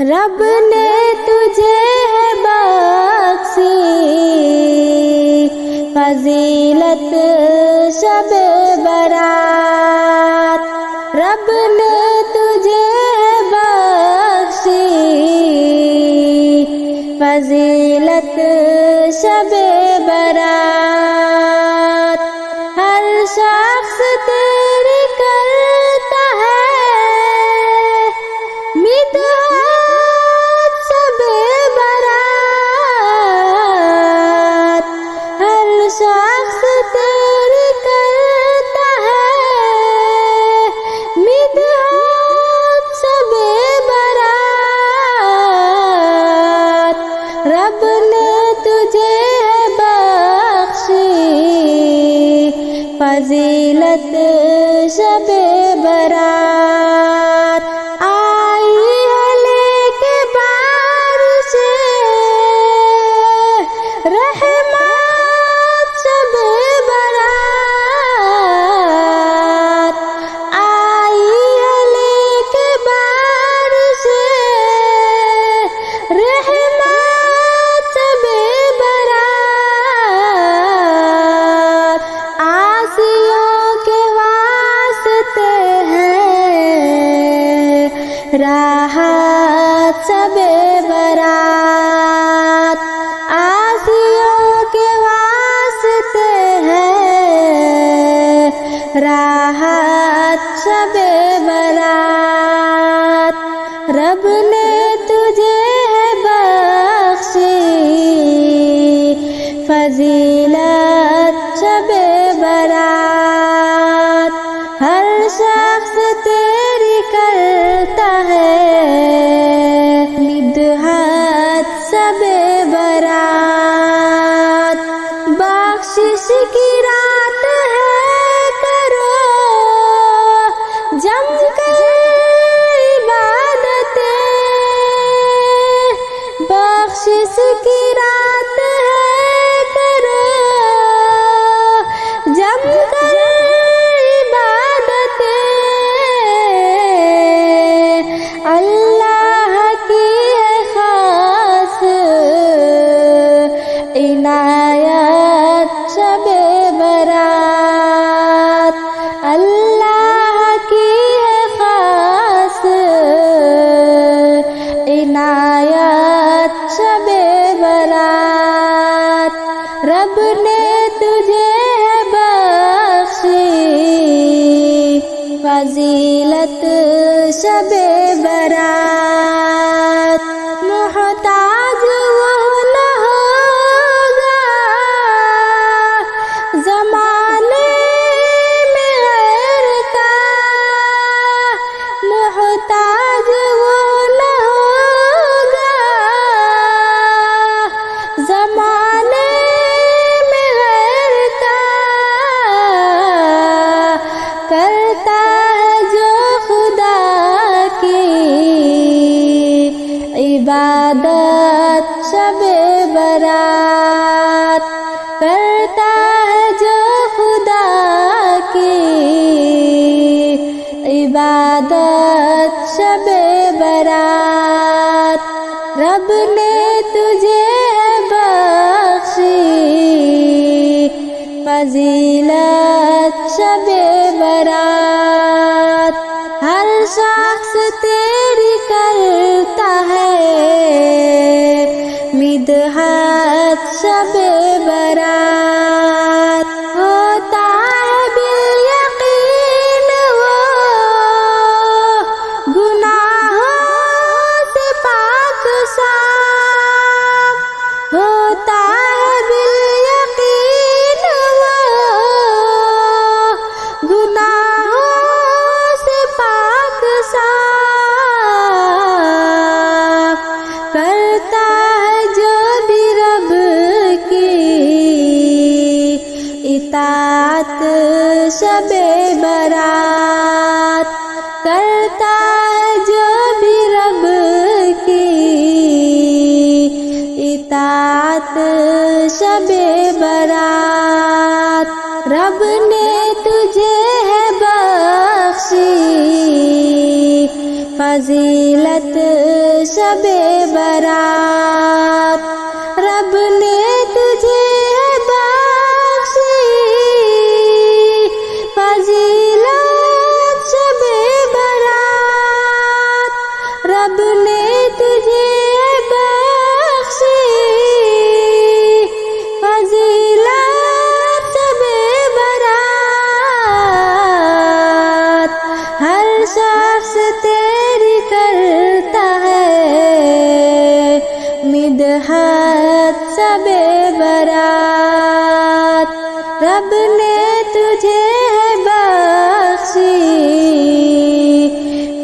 رب نے تجھے ہے بخشی فضیلت شب برات، رب نے تجھے ہے بخشی فضیلت شب برات، ہر شخص تیری کرتا ہے مدحت شب برات، ہر شخص تیری کرتا ہے مدحت شب برات، رب نے تجھے ہے بخشی فضیلت شب برات، آئی ہے لے کے بارش رحمت شب برات، آئی ہے لے کے بارش رحمت شب برات، عاصیوں کے واسطے راحت شب برات، عاصیوں کے واسطے ہے راحت شب برات، رب نے تجھے ہے بخشی فضیلت شب برات، ہر شخص تیری کرتا ہے مدحت شب برات، بخشش کی رات ہے کرو جم کر عبادتیں، بخشش کی رات ہے کرو جم کر عبادتیں، اللہ کی ہے خاص عنایت شب برات، اللہ کی ہے خاص عنایت شب برات، رب نے تجھے ہے بخشی فضیلت شب برات، محتاج وہ نہ ہوگا زمانے میں غیر کا، محتاج وہ نہ ہوگا زمانے میں غیر کا، کرتا ہے جو خدا کی عبادت شب برات، کرتا ہے جو خدا کی عبادت شب برات، رب نے تجھے ہے بخشی فضیلت شب برات، ہر شخص تیری کرتا ہے مدحت شب برات، ہوتا ہے بالیقین وہ گناہوں سے پاک صاف، ہوتا ہے بالیقین وہ گناہوں سے پاک صاف، کرتا ہے جو بھی رب کی اطاعت شب برات، کرتا ہے جو بھی رب کی اطاعت شب برات، رب نے تجھے ہے بخشی فضیلت شب برات رب نے تجھے بخشی فضیلت شب برات رب نے تجھے بخشی فضیلت شب برات ہر شخص تیری کرتا ہے مدحت شب برات رب نے تجھے بخشی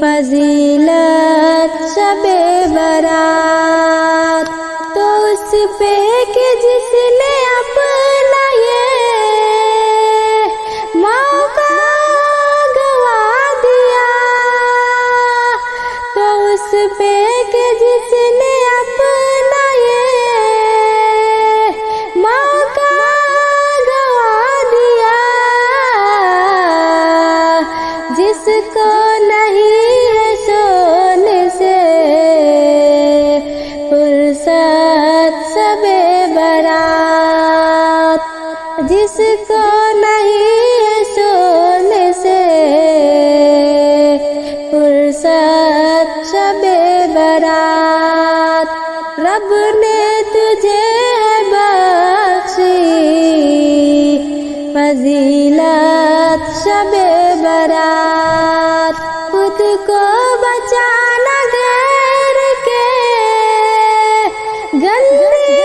فضیلت شب برات تو اس پہ کہ جس نے اپنا یہ موقع گوا دیا تو اس پہ کہ جس نے اپنا یہ موقع گوا دیا جس کو نہیں ہے سونے سے فرصت شب برات جس کو نہیں ہے سونے سے فرصت شب برات رب نے تجھے بخشی فضیلت شب برات خود کو بچانا غیر کے گندی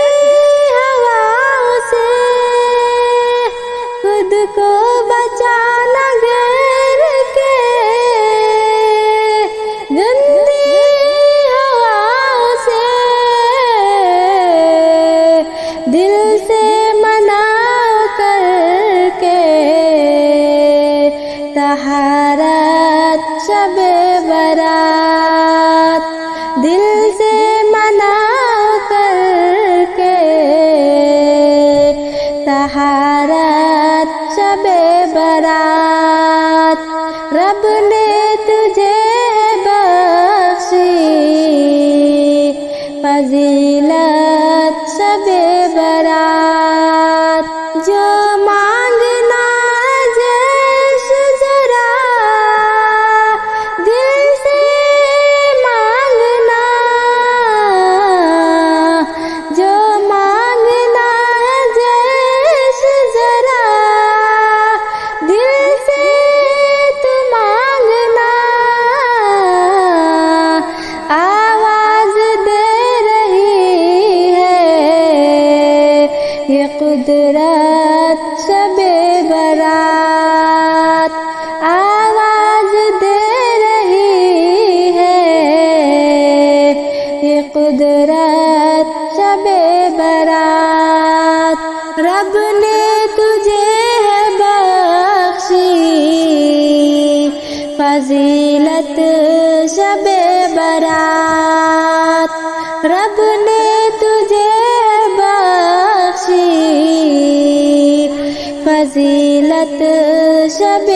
ہواؤں سے خود کو بچانا غیر کے گندی ہواؤں سے دل سے منع کر کے طہارت شب برات دل سے منع کر کے طہارت شب برات رب نے تجھے بخشی فضیلت شب برات جو مانگنا جیش ذرا دل سے مانگنا جو مانگنا جیش ذرا دل سے تو مانگنا آواز دے رہی ہے یہ قدرت شب برات آواز دے رہی ہے یہ قدرت شب برات رب نے تجھے بخشی فضیلت شب برات رب نے تجھے بخشی فضیلت شب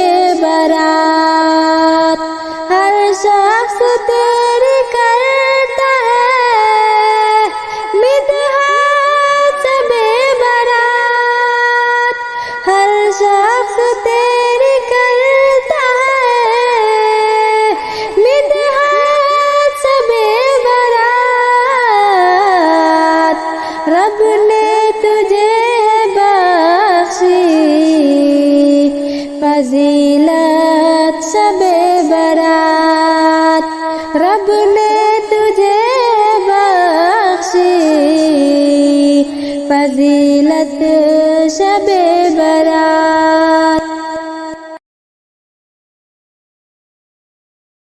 برات ہر شخص تیری کرتا ہے مدحت شب برات ہر شخص تیری کرتا ہے مدحت شب برات رب نے تجھے بخشی فضیلت شب برات رب نے تجھے بخشی فضیلت شب